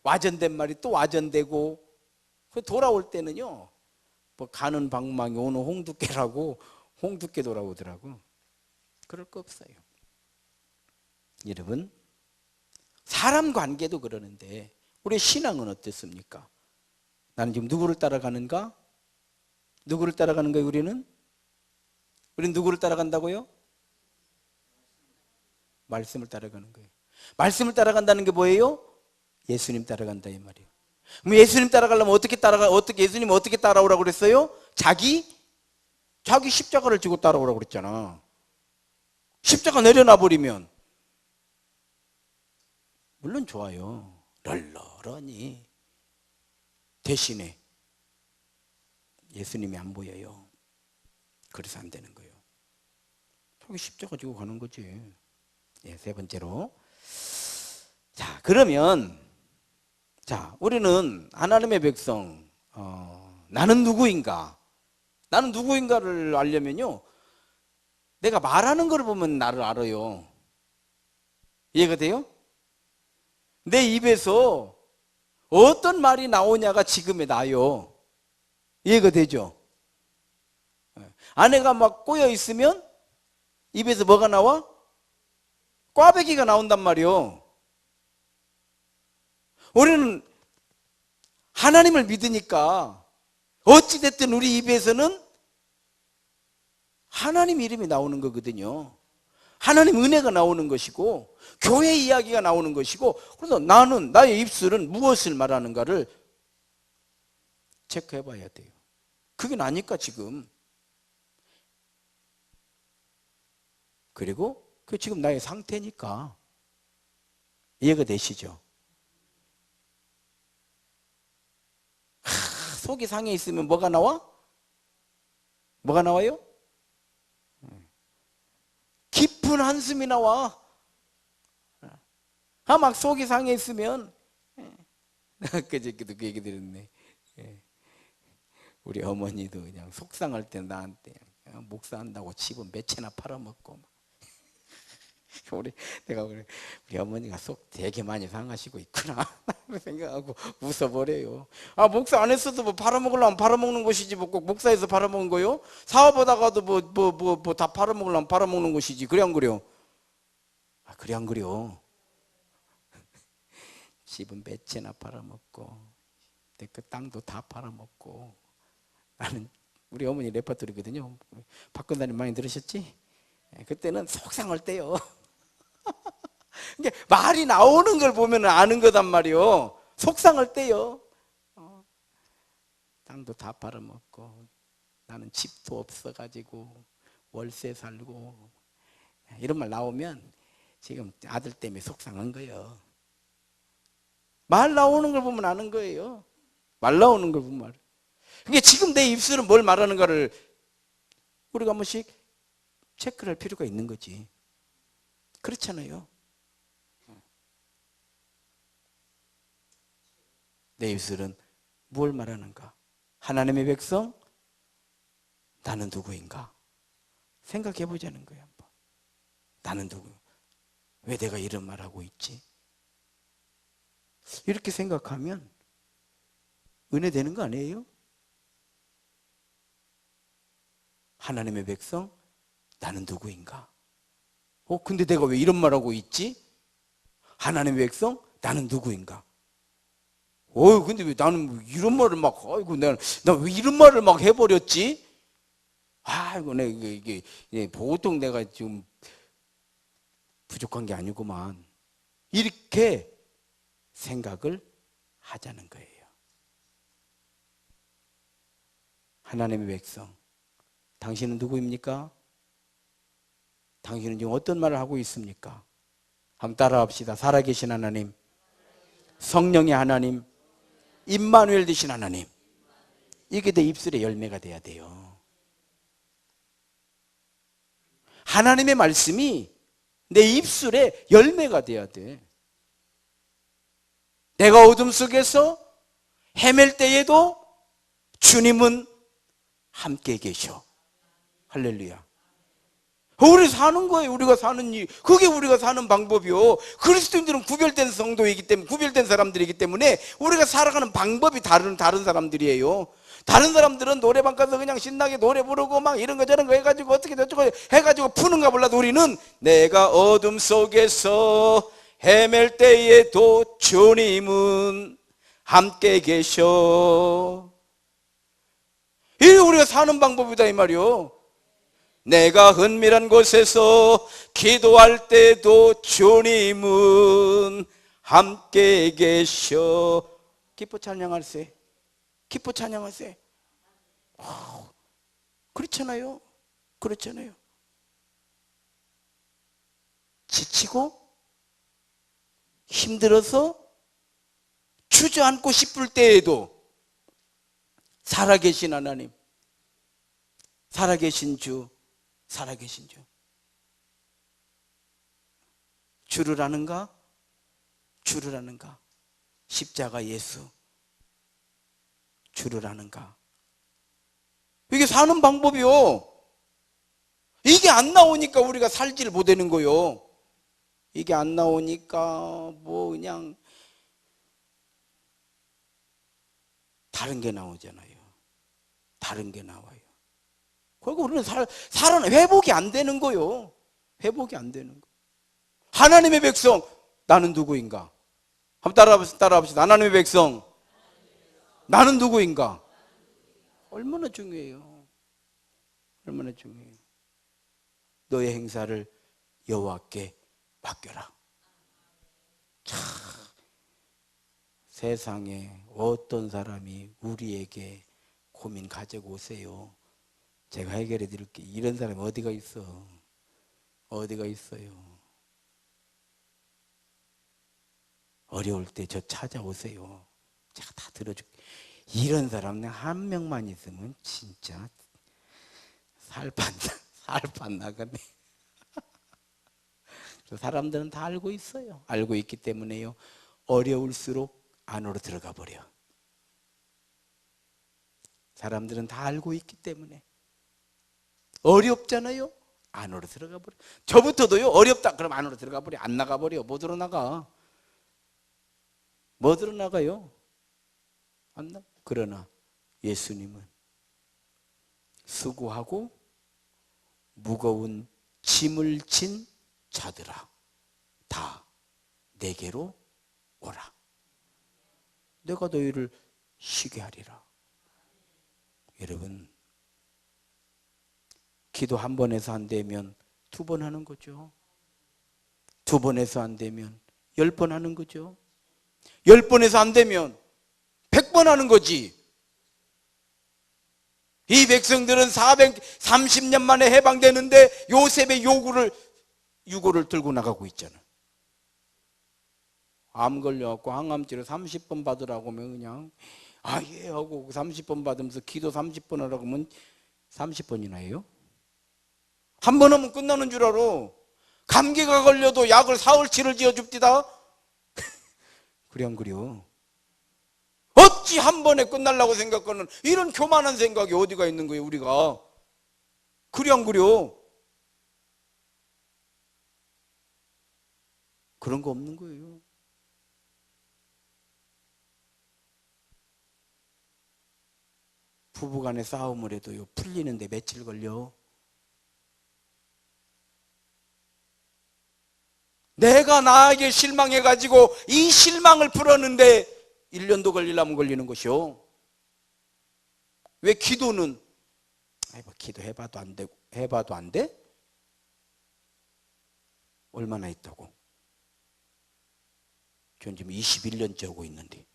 와전된 말이 또 와전되고. 돌아올 때는요. 뭐 가는 방망이 오는 홍두깨라고 홍두깨 돌아오더라고. 그럴 거 없어요. 여러분, 사람 관계도 그러는데 우리의 신앙은 어떻습니까? 나는 지금 누구를 따라가는가? 누구를 따라가는 거예요, 우리는? 우리는 누구를 따라간다고요? 말씀을 따라가는 거예요. 말씀을 따라간다는 게 뭐예요? 예수님 따라간다 이 말이에요. 그럼 예수님 따라가려면 예수님 어떻게 따라오라고 그랬어요? 자기 십자가를 지고 따라오라고 그랬잖아. 십자가 내려놔 버리면 물론 좋아요. 널널하니. 대신에 예수님이 안 보여요. 그래서 안 되는 거예요. 자기 십자가 지고 가는 거지. 예, 세 번째로. 자, 그러면 우리는 하나님의 백성, 나는 누구인가? 나는 누구인가를 알려면요, 내가 말하는 걸 보면 나를 알아요. 이해가 돼요? 내 입에서 어떤 말이 나오냐가 지금의 나요. 이해가 되죠? 아내가 막 꼬여 있으면 입에서 뭐가 나와? 꽈배기가 나온단 말이요. 우리는 하나님을 믿으니까 어찌됐든 우리 입에서는 하나님 이름이 나오는 거거든요. 하나님 은혜가 나오는 것이고 교회 이야기가 나오는 것이고, 그래서 나는 나의 입술은 무엇을 말하는가를 체크해 봐야 돼요. 그게 나니까 지금. 그리고 그 지금 나의 상태니까. 이해가 되시죠? 속이 상해 있으면 뭐가 나와? 뭐가 나와요? 깊은 한숨이 나와. 막 속이 상해 있으면. 그저께도 그 얘기 들었네. 우리 어머니도 그냥 속상할 때 나한테 목사한다고 집은 몇 채나 팔아먹고. 내가 그래, 우리 어머니가 속 되게 많이 상하시고 있구나 생각하고 웃어버려요. 목사 안 했어도 뭐 팔아먹으려면 팔아먹는 것이지, 뭐 꼭 목사에서 팔아먹은 거요? 사업하다가도 뭐 다 팔아먹으려면 팔아먹는 것이지. 그래 안 그래요? 그래 안 그래요? 집은 몇 채나 팔아먹고 그 땅도 다 팔아먹고. 나는 우리 어머니 레퍼토리거든요. 박근다님 많이 들으셨지? 그때는 속상할 때요. 말이 나오는 걸 보면 아는 거단 말이요. 속상할 때요. 땅도 다 팔아먹고 나는 집도 없어가지고 월세 살고, 이런 말 나오면 지금 아들 때문에 속상한 거예요. 말 나오는 걸 보면 아는 거예요. 말 나오는 걸 보면. 그러니까 지금 내 입술은 뭘 말하는가를 우리가 한 번씩 체크를 할 필요가 있는 거지. 그렇잖아요. 내 입술은 뭘 말하는가? 하나님의 백성, 나는 누구인가? 생각해 보자는 거예요. 한번. 나는 누구? 왜 내가 이런 말하고 있지? 이렇게 생각하면 은혜 되는 거 아니에요? 하나님의 백성, 나는 누구인가? 근데 내가 왜 이런 말하고 있지? 하나님의 백성, 나는 누구인가? 근데 왜 나는 이런 말을 막, 나 왜 이런 말을 막 해버렸지? 이게 보통 내가 지금 부족한 게 아니구만. 이렇게 생각을 하자는 거예요. 하나님의 백성, 당신은 누구입니까? 당신은 지금 어떤 말을 하고 있습니까? 한번 따라합시다. 살아계신 하나님, 성령의 하나님, 임마누엘 되신 하나님. 이게 내 입술의 열매가 돼야 돼요. 하나님의 말씀이 내 입술의 열매가 돼야 돼. 내가 어둠 속에서 헤맬 때에도 주님은 함께 계셔. 할렐루야. 우리 사는 거예요. 우리가 사는 일. 그게 우리가 사는 방법이요. 그리스도인들은 구별된 성도이기 때문에, 구별된 사람들이기 때문에 우리가 살아가는 방법이 다른 사람들이에요. 다른 사람들은 노래방 가서 그냥 신나게 노래 부르고 막 이런 거 저런 거 해가지고 어떻게 저쩌고 해가지고 푸는가 몰라도 우리는 내가 어둠 속에서 헤맬 때에도 주님은 함께 계셔. 이게 우리가 사는 방법이다 이 말이요. 내가 은밀한 곳에서 기도할 때도 주님은 함께 계셔. 기뻐 찬양할세. 기뻐 찬양하세. 그렇잖아요. 그렇잖아요. 지치고 힘들어서 주저앉고 싶을 때에도 살아계신 하나님, 살아계신 주, 살아계신 주. 주를 아는가? 주를 아는가? 십자가 예수, 주를 아는가? 이게 사는 방법이요. 이게 안 나오니까 우리가 살지를 못하는 거요. 이게 안 나오니까 뭐 그냥 다른 게 나오잖아요. 다른 게 나와요. 그리고 우리는 회복이 안 되는 거요. 회복이 안 되는 거. 하나님의 백성, 나는 누구인가? 한번 따라합시다. 하나님의 백성, 나는 누구인가? 얼마나 중요해요. 얼마나 중요해요. 너의 행사를 여호와께 맡겨라. 참, 세상에 어떤 사람이 우리에게 고민 가지고 오세요. 제가 해결해 드릴게. 이런 사람이 어디가 있어? 어디가 있어요? 어려울 때 저 찾아오세요. 제가 다 들어줄게. 이런 사람 한 명만 있으면 진짜 살판 나가네. 사람들은 다 알고 있어요. 알고 있기 때문에요. 어려울수록 안으로 들어가 버려. 사람들은 다 알고 있기 때문에. 어렵잖아요. 안으로 들어가 버려. 저부터도요. 어렵다. 그럼 안으로 들어가 버려. 안 나가 버려. 못 들어나가. 뭐 들어나가요? 안 나. 그러나 예수님은 수고하고 무거운 짐을 진 자들아 다 내게로 오라. 내가 너희를 쉬게 하리라. 여러분, 기도 한 번 해서 안 되면 2번 하는 거죠. 2번 해서 안 되면 10번 하는 거죠. 10번 해서 안 되면 100번 하는 거지. 이 백성들은 430년 만에 해방되는데 요셉의 유고를 들고 나가고 있잖아. 암 걸려갖고 항암치료 30번 받으라고 하면 그냥 예 하고 30번 받으면서 기도 30번 하라고 하면 30번이나 해요? 한 번 하면 끝나는 줄 알아. 감기가 걸려도 약을 사흘치를 지어줍디다. 그래 안 그래요? 어찌 한 번에 끝날라고 생각하는 이런 교만한 생각이 어디가 있는 거예요, 우리가? 그래 안 그래요? 그런 거 없는 거예요. 부부간의 싸움을 해도요, 풀리는데 며칠 걸려. 내가 나에게 실망해가지고 이 실망을 풀었는데 1년도 걸리려면 걸리는 것이요. 왜 기도는 뭐 기도해봐도 안 되고 해봐도 안 돼? 얼마나 있다고? 전 지금 21년째 하고 있는데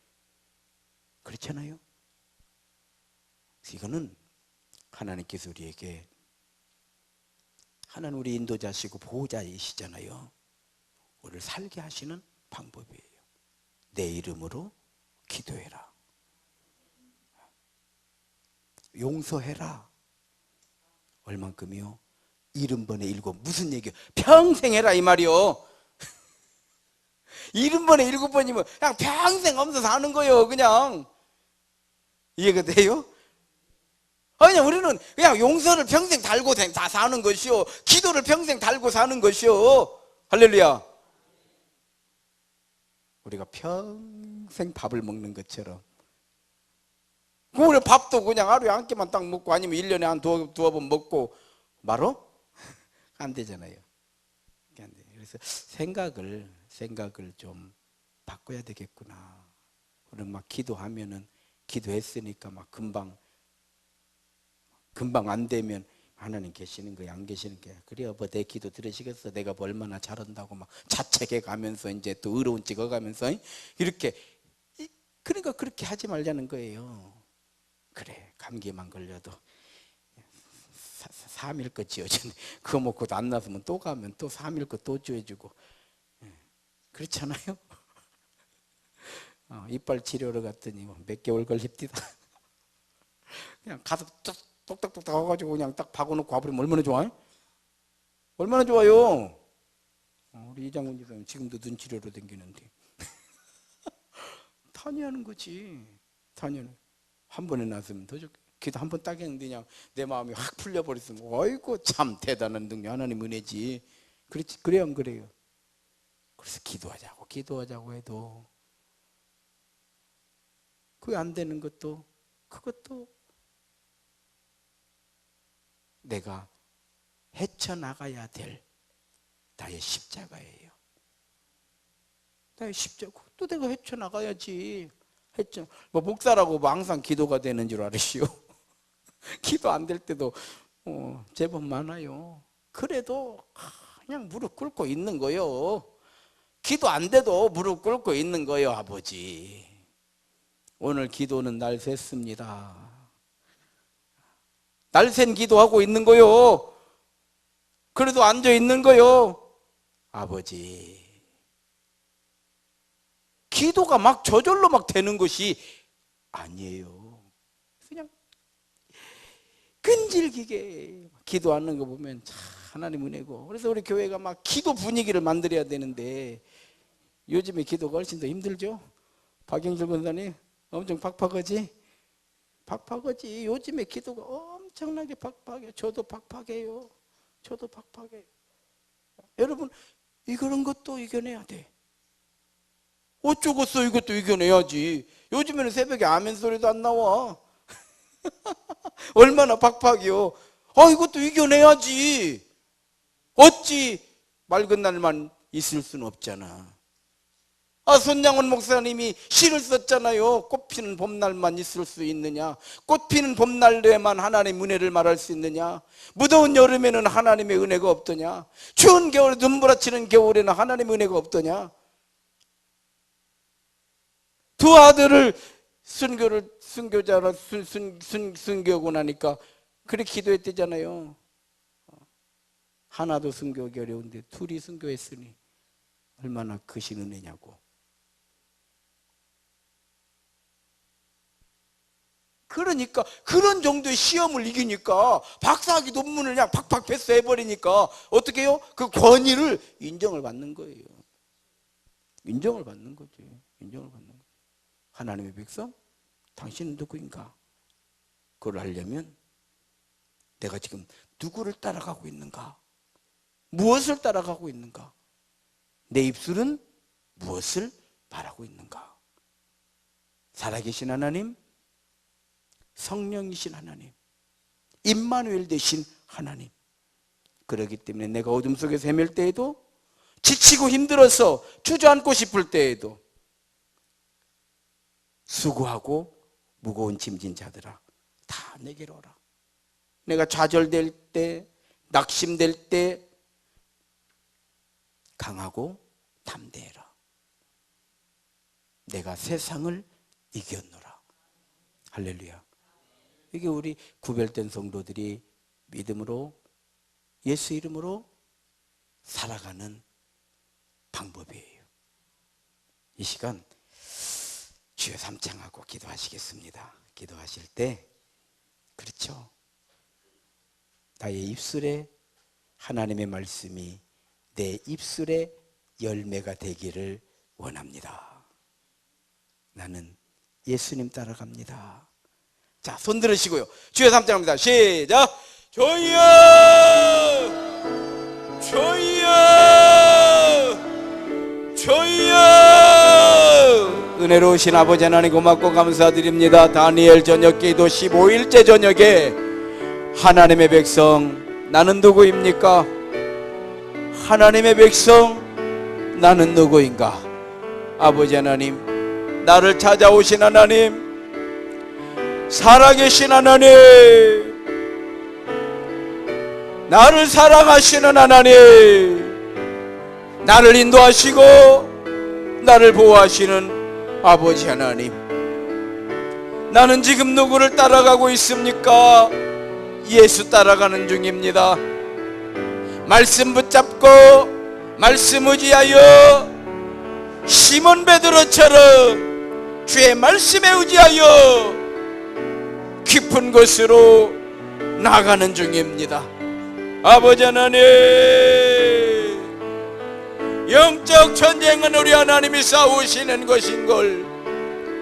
그렇잖아요. 이거는 하나님께서 우리에게 하나님 우리 인도자시고 보호자이시잖아요. 우리를 살게 하시는 방법이에요. 내 이름으로 기도해라. 용서해라. 얼만큼이요? 70번에 7. 무슨 얘기요? 평생 해라 이 말이요. 70번에 7번이면 그냥 평생 하면서 사는 거예요. 그냥 이해가 돼요? 아니 우리는 그냥 용서를 평생 달고 다 사는 것이요, 기도를 평생 달고 사는 것이요. 할렐루야. 우리가 평생 밥을 먹는 것처럼 우리 밥도 그냥 하루에 한 끼만 딱 먹고 아니면 1년에 한 두어 번 먹고 말어? 안 되잖아요. 안 돼. 그래서 생각을 좀 바꿔야 되겠구나. 우리는 막 기도하면은 기도했으니까 막 금방 안 되면 하나님 계시는 거야, 안 계시는 거야. 그래 뭐 내 기도 들으시겠어? 내가 뭐 얼마나 잘한다고 막 자책해 가면서 이제 또 의로운 찍어 가면서 이렇게, 그러니까 그렇게 하지 말자는 거예요. 그래 감기만 걸려도 3일 거 지어주네. 그거 먹고 안 나서면 또 가면 또 3일 거 또 지어주고. 그렇잖아요. 이빨 치료를 갔더니 몇 개월 걸립디다. 그냥 가서 똑딱똑딱 와가지고 그냥 딱 박아놓고 와버리면 얼마나 좋아요? 얼마나 좋아요? 우리 이장군 집사님 지금도 눈 치료로 댕기는데 탄이하는 거지. 탄이하는. 한 번에 났으면 더 좋겠다. 기도 한 번 딱 했는데 그냥 내 마음이 확 풀려버렸으면 어이구 참 대단한 능력, 하나님 은혜지. 그렇지, 그래요 안 그래요? 그래서 기도하자고 해도 그게 안 되는 것도 그것도 내가 헤쳐나가야 될 나의 십자가예요. 나의 십자가. 또 내가 헤쳐나가야지. 뭐 목사라고 뭐 항상 기도가 되는 줄 알으시오? 기도 안 될 때도 제법 많아요. 그래도 그냥 무릎 꿇고 있는 거요. 기도 안 돼도 무릎 꿇고 있는 거요. 아버지, 오늘 기도는 날 샜습니다. 날 샌 기도하고 있는 거요. 그래도 앉아 있는 거요. 아버지, 기도가 막 저절로 막 되는 것이 아니에요. 그냥 끈질기게 기도하는 거 보면 참 하나님 은혜고. 그래서 우리 교회가 막 기도 분위기를 만들어야 되는데 요즘에 기도가 훨씬 더 힘들죠. 박영길 권사님 엄청 팍팍하지? 팍팍하지. 요즘에 기도가 엄청나게 팍팍해요. 저도 팍팍해요. 저도 팍팍해요. 여러분, 이런 것도 이겨내야 돼. 어쩌겠어, 이것도 이겨내야지. 요즘에는 새벽에 아멘 소리도 안 나와. 얼마나 팍팍이요. 이것도 이겨내야지. 어찌 맑은 날만 있을 수는 없잖아. 손양원 목사님이 시를 썼잖아요. 꽃피는 봄날만 있을 수 있느냐, 꽃피는 봄날에만 하나님의 은혜를 말할 수 있느냐, 무더운 여름에는 하나님의 은혜가 없더냐, 추운 겨울에 눈부라치는 겨울에는 하나님의 은혜가 없더냐. 두 아들을 순교하고 나니까 그렇게 기도했대잖아요. 하나도 순교하기 어려운데 둘이 순교했으니 얼마나 크신 은혜냐고. 그러니까 그런 정도의 시험을 이기니까 박사학위 논문을 그냥 팍팍 패스해버리니까 어떻게 해요? 그 권위를 인정을 받는 거예요. 인정을 받는 거지. 인정을 받는 거예요. 하나님의 백성, 당신은 누구인가? 그걸 하려면 내가 지금 누구를 따라가고 있는가? 무엇을 따라가고 있는가? 내 입술은 무엇을 말하고 있는가? 살아계신 하나님, 성령이신 하나님, 임마누엘 되신 하나님. 그렇기 때문에 내가 어둠 속에서 헤맬 때에도, 지치고 힘들어서 주저앉고 싶을 때에도, 수고하고 무거운 짐진 자들아 다 내게로 오라. 내가 좌절될 때, 낙심될 때 강하고 담대해라. 내가 세상을 이겼노라. 할렐루야. 이게 우리 구별된 성도들이 믿음으로, 예수 이름으로 살아가는 방법이에요. 이 시간 주여 삼창하고 기도하시겠습니다. 기도하실 때, 그렇죠, 나의 입술에 하나님의 말씀이 내 입술에 열매가 되기를 원합니다. 나는 예수님 따라갑니다. 자, 손 들으시고요. 주여 삼창합니다. 시작. 주여, 주여, 주여. 은혜로우신 아버지 하나님 고맙고 감사드립니다. 다니엘 저녁 기도 15일째 저녁에 하나님의 백성, 나는 누구입니까? 하나님의 백성, 나는 누구인가? 아버지 하나님, 나를 찾아오신 하나님, 살아계신 하나님, 나를 사랑하시는 하나님, 나를 인도하시고 나를 보호하시는 아버지 하나님, 나는 지금 누구를 따라가고 있습니까? 예수 따라가는 중입니다. 말씀 붙잡고 말씀 의지하여 시몬 베드로처럼 주의 말씀에 의지하여 깊은 곳으로 나가는 중입니다. 아버지 하나님, 영적 전쟁은 우리 하나님이 싸우시는 것인 걸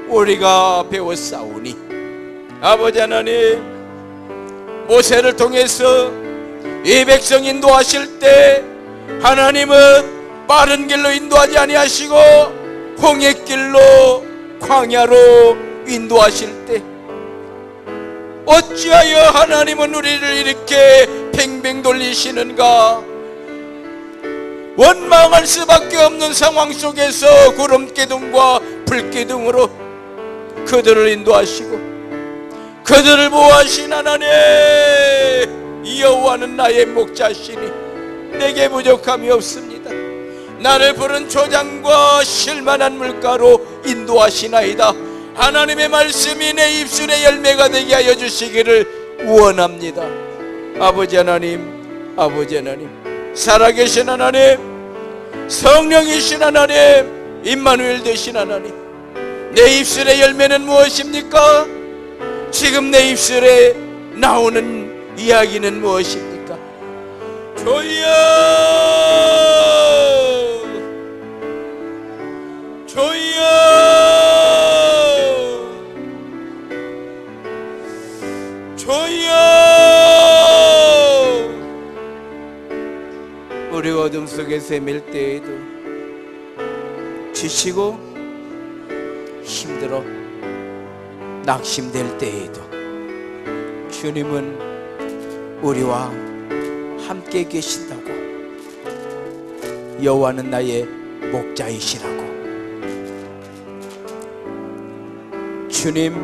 우리가 배웠사오니, 아버지 하나님, 모세를 통해서 이 백성 인도하실 때 하나님은 빠른 길로 인도하지 아니하시고 홍해길로, 광야로 인도하실 때 어찌하여 하나님은 우리를 이렇게 뱅뱅 돌리시는가? 원망할 수밖에 없는 상황 속에서 구름기둥과 불기둥으로 그들을 인도하시고 그들을 보호하신 하나님, 여호와는 나의 목자시니 내게 부족함이 없습니다. 나를 푸른 초장과 실만한 물가로 인도하시나이다. 하나님의 말씀이 내 입술의 열매가 되게 하여 주시기를 원합니다. 아버지 하나님, 아버지 하나님, 살아계신 하나님, 성령이신 하나님, 임마누엘 되신 하나님, 내 입술의 열매는 무엇입니까? 지금 내 입술에 나오는 이야기는 무엇입니까? 주여, 주여, 주여. 우리 어둠 속에서 헤맬 때에도, 지치고 힘들어 낙심될 때에도 주님은 우리와 함께 계신다고, 여호와는 나의 목자이시라고. 주님,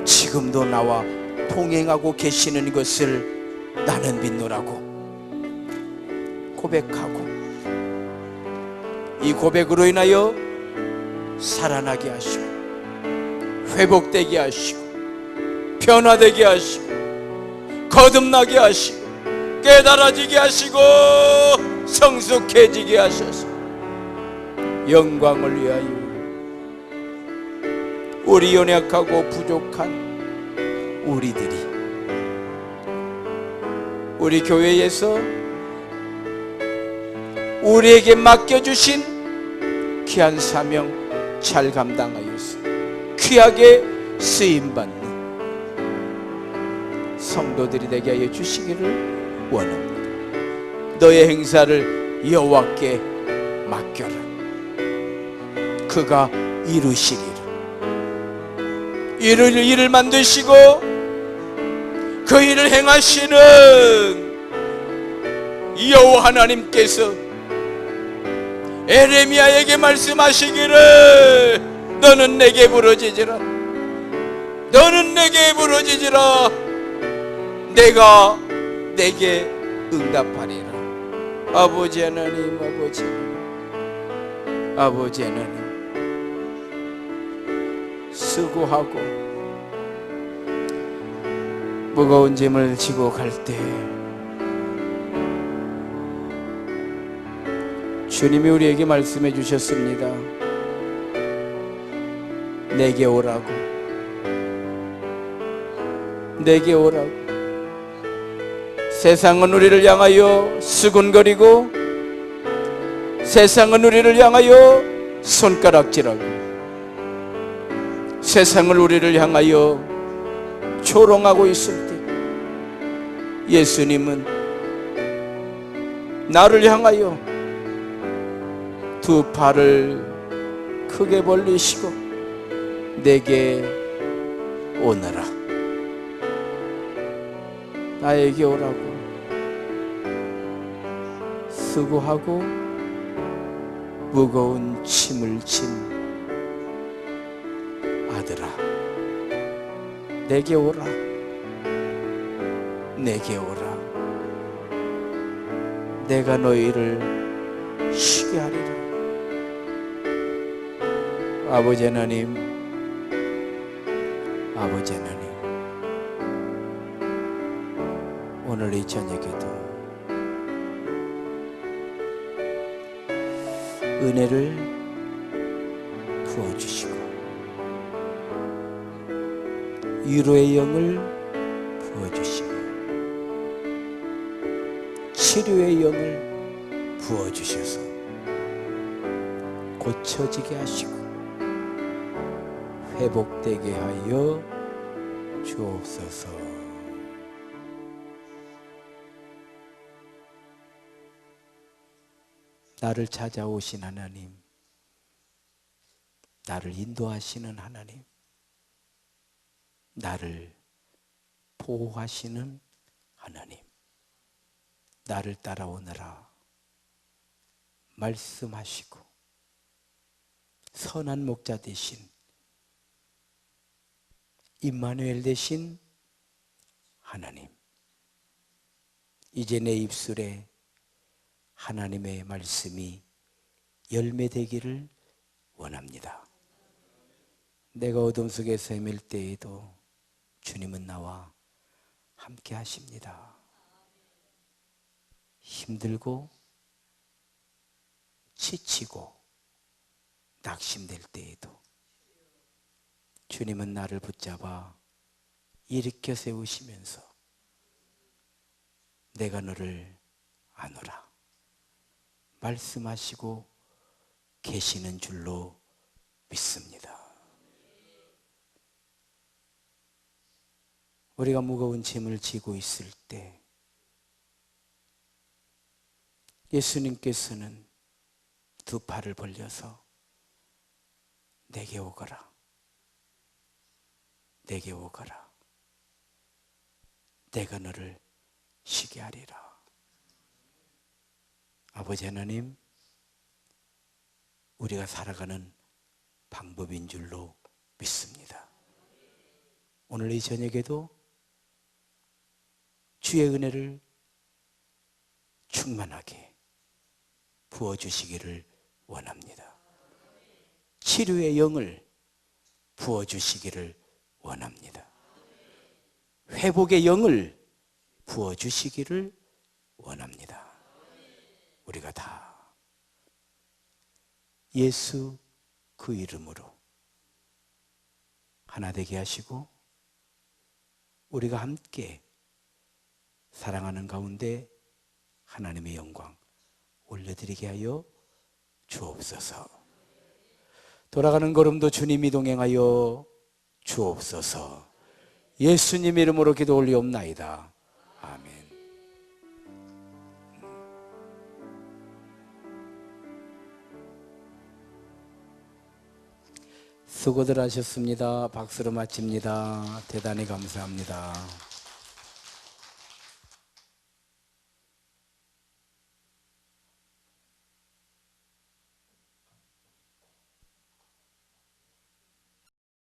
지금도 나와 동행하고 계시는 것을 나는 믿노라고 고백하고, 이 고백으로 인하여 살아나게 하시고 회복되게 하시고 변화되게 하시고 거듭나게 하시고 깨달아지게 하시고 성숙해지게 하셔서 영광을 위하여 우리 연약하고 부족한 우리들이 우리 교회에서 우리에게 맡겨주신 귀한 사명 잘 감당하여서 귀하게 쓰임받는 성도들이 되게 하여 주시기를 원합니다. 너의 행사를 여호와께 맡겨라. 그가 이루시리라. 일을 만드시고 그 일을 행하시는 여호와 하나님께서 에레미야에게 말씀하시기를 너는 내게 부르짖으라. 너는 내게 부르짖으라. 내가 내게 응답하리라. 아버지 하나님, 아버지 하나님, 아버지 하나님, 수고하고 무거운 짐을 지고 갈 때 주님이 우리에게 말씀해 주셨습니다. 내게 오라고, 내게 오라고. 세상은 우리를 향하여 수군거리고 세상은 우리를 향하여 손가락질하고 세상을 우리를 향하여 조롱하고 있을 때 예수님은 나를 향하여 두 팔을 크게 벌리시고 내게 오너라. 나에게 오라고. 수고하고 무거운 짐을 진 아들아, 내게 오라. 내게 오라. 내가 너희를 쉬게 하리라. 아버지 하나님, 아버지 하나님, 오늘 이 저녁에도 은혜를 부어주시고 위로의 영을 부어주시고 치료의 영을 부어주셔서 고쳐지게 하시고 회복되게 하여 주옵소서. 나를 찾아오신 하나님, 나를 인도하시는 하나님, 나를 보호하시는 하나님, 나를 따라오너라 말씀하시고 선한 목자 되신 임마누엘 되신 하나님, 이제 내 입술에 하나님의 말씀이 열매되기를 원합니다. 내가 어둠 속에서 헤맬 때에도 주님은 나와 함께 하십니다. 힘들고 지치고 낙심될 때에도 주님은 나를 붙잡아 일으켜 세우시면서 내가 너를 아노라 말씀하시고 계시는 줄로 믿습니다. 우리가 무거운 짐을 지고 있을 때 예수님께서는 두 팔을 벌려서 내게 오거라, 내게 오거라, 내가 너를 쉬게 하리라. 아버지 하나님, 우리가 살아가는 방법인 줄로 믿습니다. 오늘 이 저녁에도 주의 은혜를 충만하게 부어주시기를 원합니다. 치료의 영을 부어주시기를 원합니다. 회복의 영을 부어주시기를 원합니다. 우리가 다 예수 그 이름으로 하나 되게 하시고 우리가 함께 사랑하는 가운데 하나님의 영광 올려드리게 하여 주옵소서. 돌아가는 걸음도 주님이 동행하여 주옵소서. 예수님 이름으로 기도 올리옵나이다. 아멘. 수고들 하셨습니다. 박수로 마칩니다. 대단히 감사합니다.